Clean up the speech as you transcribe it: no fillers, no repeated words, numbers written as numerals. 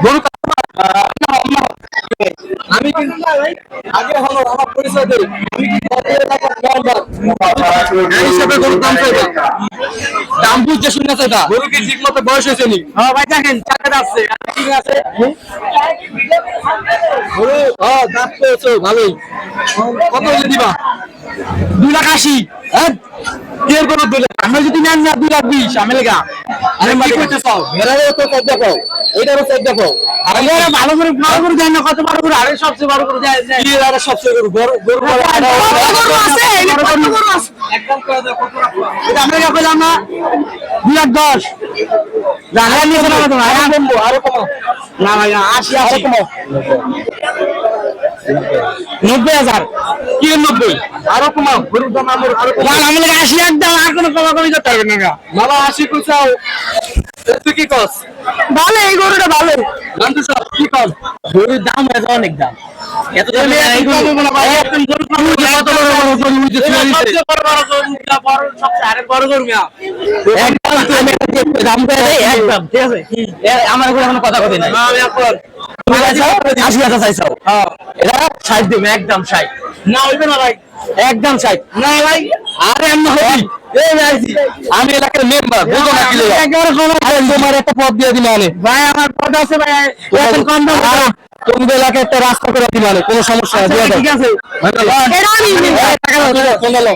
গরু আমি কিন্তু আগে হলো আমার পরিচয় দেই আমি কি হিসাবে গরুর দাম চাইবা দাম বুঝতে শুনে চাইবা গরু কি ঠিক মতো বয়স হয়েছে নি হ্যাঁ ভাই দেখেন চাকা আছে ঠিক আছে গরু দাঁত পেয়েছো ভালোই কত হলে দিবা 2,80,000 হ্যাঁ এর কোনো দলে আমি যদি নেন না 2,20,000 আমি লেগা আরে কি করতে চাও ভেড়ারও তো কত দেখো এইটারও কত দেখো আর ভালো করে দেন না কত বড় করে আরে সবচেয়ে বড় করে যায় কি আরে সবচেয়ে বড় গরু আছে একদম কত কত এটা আমরা কি কইলাম না 2,10,000 জানা নিয়ে না তো আরে বলবো আরো কম না ভাই 80 কম 90,000 কি 90 আরো কমাও গরুর দাম আরো কম আমি লাগে 80 একদম আর কোনো কমাকমি করতে হবে না বাবা 80 কইছাও তুই কি কস ভালো এই গরুটা ভালো বন্ধু সব কি কস গরুর দাম আছে অনেক দাম এত দাম এই গরু বলা ভাই একদম গরু কত বড় বড় গরু হইছে সবচেয়ে বড় বড় গরু বড় সবচেয়ে আরে বড় গরু মিয়া একদম তুমি একটা দাম দেই একদম ঠিক আছে আমার কোনো কথা কই নাই না এখন 80,000 চাইছো হ্যাঁ এটা 60 দিবে একদম 60 না হইবে না ভাই একদম 60 না ভাই আরে আমি হই এই ভাই আমি এলাকার মেম্বার বুঝো না কি একবার কোন তোমার একটা পদ দিয়ে দিলে আনে ভাই আমার পদ আছে ভাই এখন কম দাম তোমাদের এলাকায় একটা রাস্তা করে দিলে আনে কোনো সমস্যা নাই ঠিক আছে এটা আমি টাকা দাও